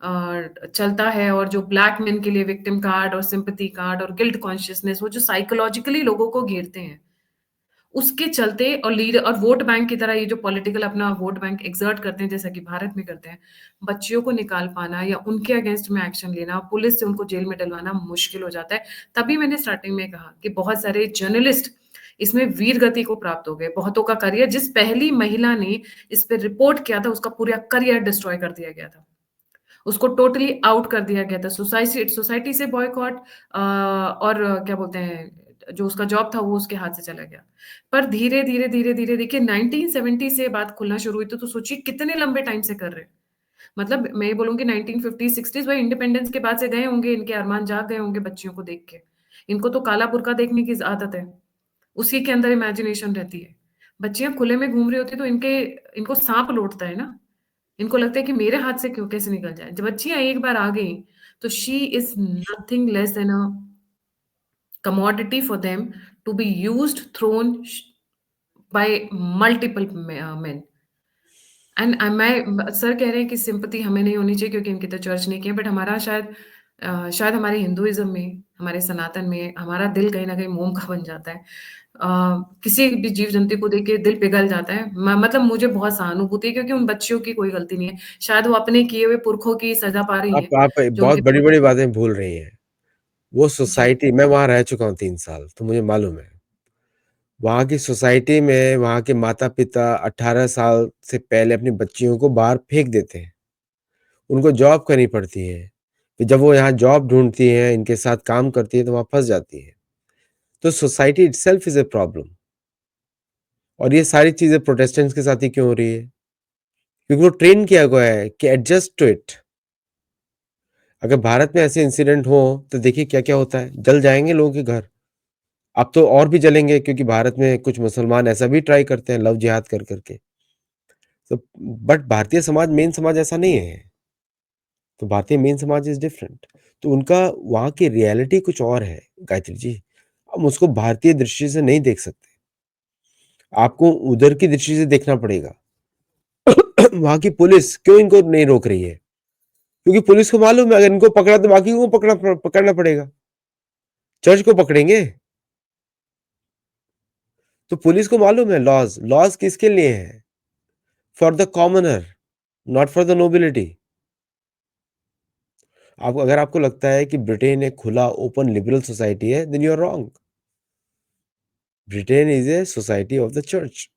चलता है और जो ब्लैक मेन के लिए विक्टिम कार्ड और सिम्पैथी कार्ड और गिल्ट कॉन्शियसनेस, वो जो साइकोलॉजिकली लोगों को घेरते हैं, उसके चलते और लीडर और वोट बैंक की तरह ये जो पॉलिटिकल अपना वोट बैंक एक्सर्ट करते हैं, जैसा कि भारत में करते हैं, बच्चियों को निकाल पाना या उनके अगेंस्ट में एक्शन लेना, पुलिस से उनको जेल में डलवाना मुश्किल हो जाता है। तभी मैंने स्टार्टिंग में कहा कि बहुत सारे जर्नलिस्ट इसमें वीर गति को प्राप्त हो गए। बहुतों का करियर, जिस पहली महिला ने इस पे रिपोर्ट किया था, उसका पूरा करियर डिस्ट्रॉय कर दिया गया था। उसको टोटली आउट कर दिया गया था। सोसाइटी से बॉयकॉट और क्या बोलते हैं, जो उसका जॉब था वो उसके हाथ से चला गया। पर धीरे-धीरे, धीरे-धीरे देखिए 1970 से बात खुलना शुरू हुई थी, तो सोचिए कितने लंबे टाइम से कर रहे हैं। मतलब मैं ये बोलूँगी 1950-60s वही इंडिपेंडेंस के बाद से गए होंगे, इनके अरमान जाग गए होंगे बच्चियों को देख के। इनको तो काला बुर्का देखने की आदत है, उसी के अंदर इमेजिनेशन रहती है। बच्चियाँ खुले में घूम रही होती है तो इनको साँप लौटता है ना, इनको लगता है कि मेरे हाथ से क्यों कैसे निकल जाए। जब बच्चियाँ एक बार आ गई, तो she is nothing less than a commodity for them to be used, thrown by multiple men. And मैं सर कह रहे हैं कि सिंपैथी हमें नहीं होनी चाहिए क्योंकि इनकी तो चर्च नहीं की है, बट हमारा शायद हमारे हिंदुइज़्म में, हमारे सनातन में हमारा दिल कहीं न कहीं मोम का बन जाता है। किसी भी जीव-जंतु को देख के दिल पिघल जाता है। म मतलब मुझे बहुत सहानुभूति है क्योंकि उन बच्चियों की कोई गलती नहीं है। शायद वो अपने किए हुए पुरखों की सज़ा पा रही हैं, आप जो बहुत उनके बड़ी-बड़ी बातें भूल रही हैं। वो जी। सोसाइटी, मैं वहाँ रह चुका हूँ 3 साल, तो मुझे मालूम है। वहाँ की सोसाइटी में वहाँ के माता-पिता 18 साल से पहले अपनी बच्चियों को बाहर फेंक देते हैं। उनको जॉब करनी पड़ती है। फिर जब वो यहाँ जॉब ढूँढती हैं, इनके साथ काम करती हैं, तो वहाँ फँस जाती हैं। तो society itself is a problem. और ये सारी चीज़ें प्रोटेस्टेंट्स के साथ ही क्यों हो रही है? क्योंकि वो ट्रेन किया गया है कि एडजस्ट टू इट। अगर भारत में ऐसे इंसिडेंट हो, तो देखिए क्या-क्या होता है। जल जाएँगे लोगों के घर। अब तो और भी जलेंगे क्योंकि भारत में कुछ मुसलमान ऐसा भी ट्राई करते हैं लव जिहाद कर के। तो बट भारतीय समाज, मेन समाज ऐसा नहीं है। तो भारतीय मेन समाज इज़ डिफरेंट। तो उनका वहाँ की रियलिटी कुछ और है गायत्री जी। हम उसको भारतीय दृष्टि से नहीं देख सकते। आपको उधर की दृष्टि से देखना पड़ेगा। वहाँ की पुलिस क्यों इनको नहीं रोक रही है? क्योंकि पुलिस को मालूम है अगर इनको पकड़ा तो बाकी को पकड़ना पड़ेगा। चर्च को पकड़ेंगे। तो पुलिस को मालूम है लॉज़ किसके लिए है? For the commoner, not for the nobility. आप अगर आपको लगता है कि ब्रिटेन एक खुला ओपन लिबरल सोसाइटी है, then you are wrong. Britain is a society of the church.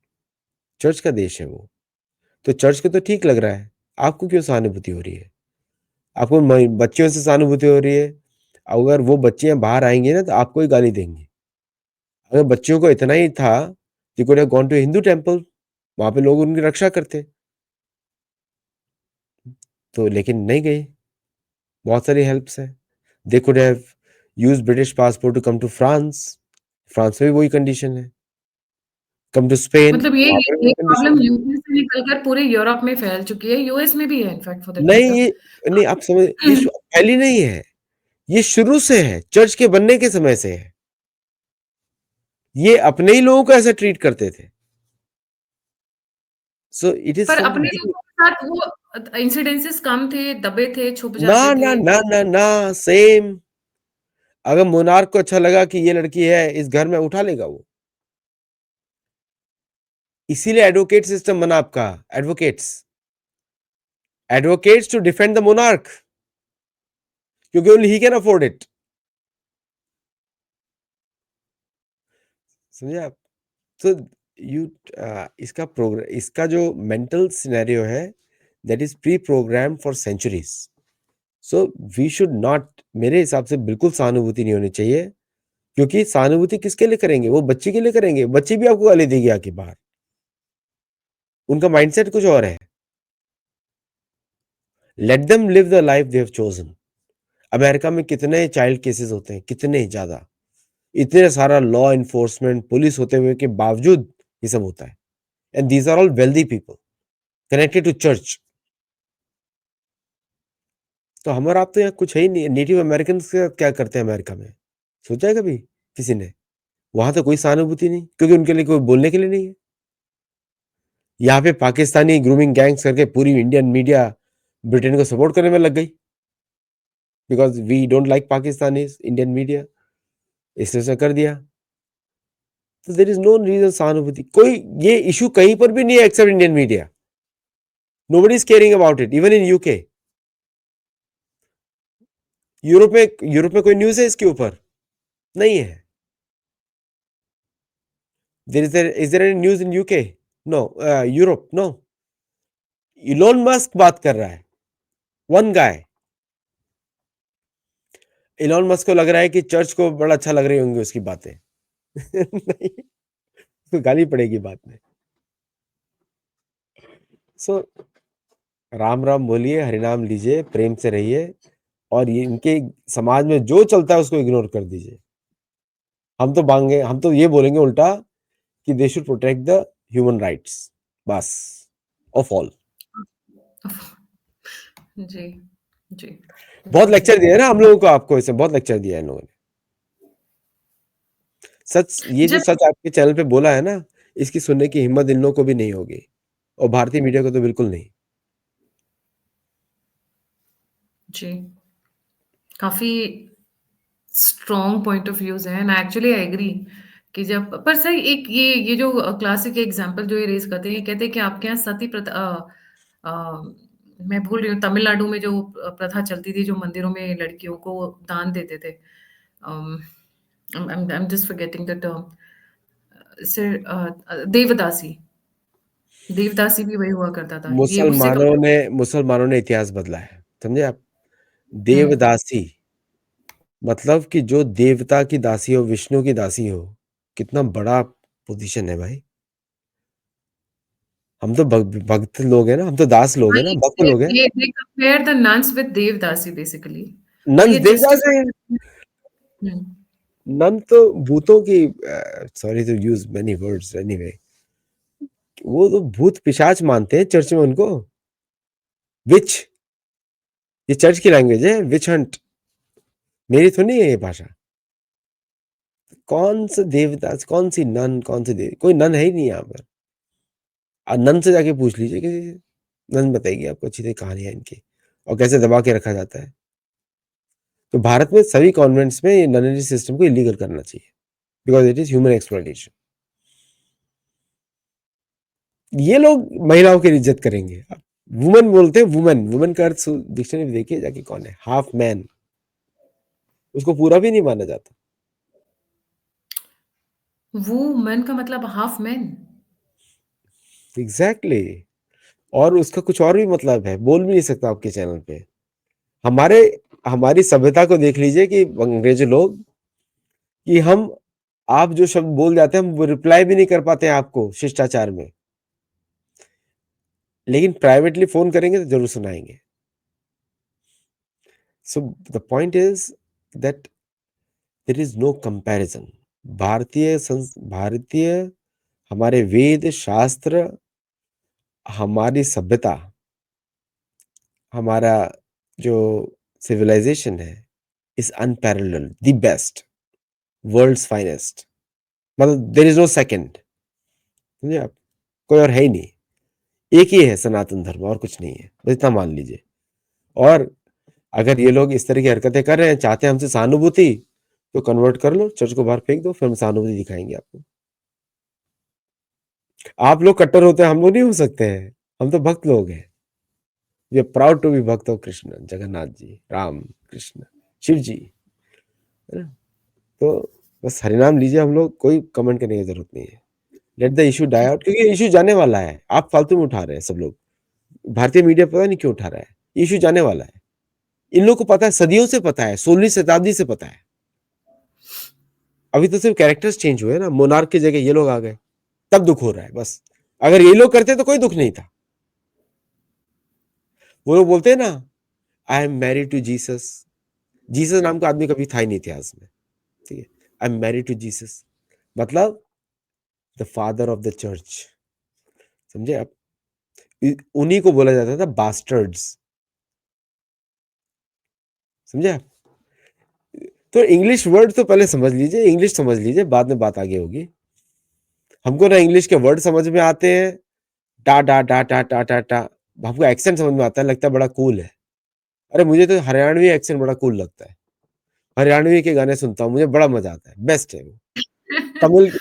Church का देश है वो। तो चर्च को तो ठीक लग रहा है। आपको क्यों सहानुभूति हो रही है? आपको बच्चियों से सहानुभूति हो रही है। अगर वो बच्चियाँ बाहर आएँगी ना तो आपको ही गाली देंगी। अगर बच्चियों को इतना ही था, they could have gone to Hindu temple, वहाँ पे लोग उनकी रक्षा करते। तो लेकिन नहीं गई। बहुत सारी हेल्प्स हैं। They could have used British passport to come to France. France में भी वही कंडीशन है। कम टू स्पेन, मतलब ये वहाँ पे भी ये वही कंडीशन प्रॉब्लम है। यूके से निकलकर पूरे यूरोप में फैल चुकी है, यूएस में भी है इनफैक्ट फॉर दैट नहीं मैटर। ये नहीं आप समझ ये पहली नहीं है। ये शुरू से है, चर्च के बनने के समय से है। ये अपने ही लोगों को ऐसा ट्रीट करते थे। सो इट इज़ पर फ्रॉम द अपने बिगिनिंग। लोगों के साथ वो इंसिडेंसेस कम थे, दबे थे, छुप ना, जाते ना, थे। ना, ना, ना, सेम। अगर मोनार्क को अच्छा लगा कि ये लड़की है इस घर में, उठा लेगा वो। इसीलिए एडवोकेट सिस्टम बना आपका। Advocates to defend the monarch, क्योंकि only he can afford it. समझे आप? तो यू इसका जो मेंटल सिनेरियो है, that is pre programme for centuries. So we should not, मेरे हिसाब से बिल्कुल सहानुभूति नहीं होनी चाहिए। क्योंकि सहानुभूति किसके लिए करेंगे? वो बच्चे के लिए करेंगे। बच्ची भी आपको गाली देगी आके बाहर। उनका माइंडसेट कुछ और है। Let them live the life they have chosen. America में कितने चाइल्ड केसेस होते हैं, कितने ज्यादा। इतने सारा लॉ इन्फोर्समेंट, पुलिस होते हुए के बावजूद ये सब होता है। And these are all wealthy people connected to church. तो हमारा आप तो यहाँ कुछ है ही नहीं। नेटिव अमेरिकन के साथ क्या करते हैं अमेरिका में? सोचा है कभी किसी ने? वहां तो कोई सहानुभूति नहीं, क्योंकि उनके लिए कोई बोलने के लिए नहीं है। यहाँ पे पाकिस्तानी ग्रूमिंग गैंग्स करके पूरी इंडियन मीडिया ब्रिटेन को सपोर्ट करने में लग गई, because we don't like Pakistani Indian media, इसलिए उसने कर दिया। तो देर इज नो रीजन सहानुभूति। कोई ये इशू कहीं पर भी नहीं है except Indian media. Nobody is caring about it, even in UK. Europe में कोई न्यूज है इसके ऊपर? नहीं है। is there any news in UK? No. Europe? No. Elon Musk बात कर रहा है, वन गाय। इलोन मस्क को लग रहा है कि चर्च को बड़ा अच्छा लग रही होंगी उसकी बातें। नहीं, उसको गाली पड़ेगी बाद में। सो राम राम बोलिए, हरिनाम लीजिए, प्रेम से रहिए, और ये इनके समाज में जो चलता है उसको इग्नोर कर दीजिए। हम तो ये बोलेंगे उल्टा कि they should protect the human rights, बस, ऑफ ऑल। जी, जी, बहुत जी। लेक्चर दिया है ना हम लोगों को, आपको इसमें बहुत लेक्चर दिया है इन लोगों ने। सच, ये जो जब सच आपके चैनल पे बोला है ना, इसकी सुनने की हिम्मत इन लोगों को भी नहीं होगी, और भारतीय मीडिया को तो बिल्कुल नहीं। जी, काफ़ी स्ट्रॉन्ग पॉइंट ऑफ व्यूज़ हैं एंड एक्चुअली आई एग्री कि जब पर सर एक ये जो क्लासिक एग्जांपल जो ये रेज़ करते हैं, ये कहते हैं कि आपके यहाँ सती प्रथा मैं भूल रही हूँ तमिलनाडु में जो प्रथा चलती थी, जो मंदिरों में लड़कियों को दान देते थे। Um, I am just forgetting the term. Sir devadasi, devadasi भी वही हुआ करता था। ये उससे मुसलमानों ने इतिहास बदला है, समझे आप? हुँ, देवदासी मतलब कि जो देवता की दासी हो, विष्णु की दासी हो, कितना बड़ा पोजीशन है भाई। हम तो भक्त लोग हैं ना, हम तो दास लोग हैं ना, वही भक्त लोग हैं। they compare the nuns with devadasi basically. तो नंस ये देवदास है। जस्टिफाई हुँ, नन तो भूतों की, sorry to use many words anyway, वो तो भूत पिशाच मानते हैं चर्च में उनको। विच, ये चर्च की लैंग्वेज है, विच हंट, मेरी तो नहीं है ये भाषा। कौन सा देवदास, कौन सी नन, कौन सी देव, कोई नन है ही नहीं यहाँ पर। नन से जाके पूछ लीजिए किसी से, नन बताएगी आपको अच्छी तरह कहानी है इनकी, और कैसे दबा के रखा जाता है। तो भारत में सभी कॉन्वेंट्स में ये ननरी सिस्टम को इलीगल करना चाहिए, because it is human exploitation. ये लोग महिलाओं की इज्जत करेंगे। वुमन बोलते हैं, वुमन, वुमन का अर्थ डिक्शनरी में देखिए जाके कौन है, हाफ मैन, उसको पूरा भी नहीं माना जाता। वूमन का मतलब हाफ मैन। Exactly exactly. और उसका कुछ और भी मतलब है, बोल भी नहीं सकता आपके चैनल पे। हमारे हमारी सभ्यता को देख लीजिए कि अंग्रेज लोग, कि हम, आप जो शब्द बोल जाते हैं हम रिप्लाई भी नहीं कर पाते हैं आपको शिष्टाचार में, लेकिन प्राइवेटली फोन करेंगे तो जरूर सुनाएंगे। So the point is that there is no comparison. भारतीय हमारे वेद शास्त्र, हमारी सभ्यता, हमारा जो सिविलाइजेशन है, is unparalleled, the best, world's finest, मतलब देयर इज नो सेकंड, समझे आप? कोई और है ही नहीं, एक ही है सनातन धर्म, और कुछ नहीं है, बस इतना मान लीजिए। और अगर ये लोग इस तरह की हरकतें कर रहे हैं, चाहते हैं हमसे सहानुभूति, तो कन्वर्ट कर लो, चर्च को बाहर फेंक दो, फिर हम सहानुभूति दिखाएंगे आपको। आप लोग कट्टर होते हैं, हम लोग नहीं हो सकते हैं, हम तो भक्त लोग हैं। We are proud to be bhakt of Krishna, Jagannath ji, Ram, Krishna, Shiv ji, है ना? तो बस हरिनाम लीजिए, हम लोग, कोई कमेंट करने की जरूरत नहीं है। Let the issue die out, क्योंकि इशू जाने वाला है, आप फालतू में उठा रहे हैं सब लोग। भारतीय मीडिया पता नहीं क्यों उठा रहा है, इशू जाने वाला है। इन लोगों को पता है, सदियों से पता है, 16वीं शताब्दी से पता है। अभी तो सिर्फ कैरेक्टर्स चेंज हुए ना, मोनार्क की जगह ये लोग आ गए, तब दुख हो रहा है बस। अगर ये लोग करते तो कोई दुख नहीं था। वो लोग बोलते हैं ना, I am married to Jesus, Jesus नाम का आदमी कभी था ही नहीं इतिहास में, ठीक है? I am married to Jesus मतलब the father of the church, समझे आप? उन्हीं को बोला जाता था बास्टर्ड्स, समझे आप? तो इंग्लिश वर्ड तो पहले समझ लीजिए, इंग्लिश समझ लीजिए, बाद में बात आगे होगी। हमको ना इंग्लिश के वर्ड समझ में आते हैं, टा टा टा टा टा टा टा, हमको एक्सेंट समझ में आता है, लगता है बड़ा कूल है। अरे मुझे तो हरियाणवी एक्सेंट बड़ा कूल लगता है, हरियाणवी के गाने सुनता हूँ, मुझे बड़ा मजा आता है, बेस्ट है वो। तमिल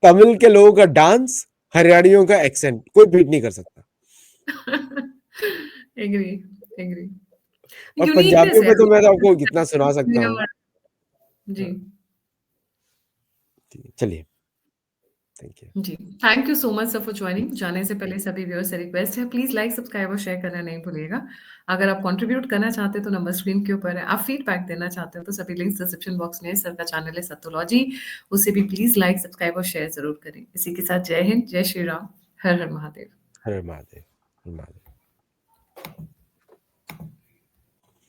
तमिल के लोगों का डांस, हरियाणियों का एक्सेंट, कोई बीट नहीं कर सकता। Agree, agree. और यूनिकनेस पंजाबियों है। पे तो मैं तो आपको कितना सुना सकता हूँ। जी, हाँ, ठीक है, चलिए, थैंक यू। जी। Thank you so much sir for joining. जाने से पहले सभी व्यूअर्स से रिक्वेस्ट है, प्लीज़ लाइक, सब्सक्राइब और शेयर करना नहीं भूलिएगा। अगर आप कंट्रीब्यूट करना चाहते हैं तो नंबर स्क्रीन के ऊपर है। आप फीडबैक देना चाहते हो तो सभी लिंक्स डिस्क्रिप्शन बॉक्स में है। सर का चैनल है सत्तोलॉजी, उसे भी प्लीज़ लाइक, सब्सक्राइब और शेयर ज़रूर करें। इसी के साथ जय हिंद, जय श्री राम, हर हर महादेव। हर महादेव, हर महादेव।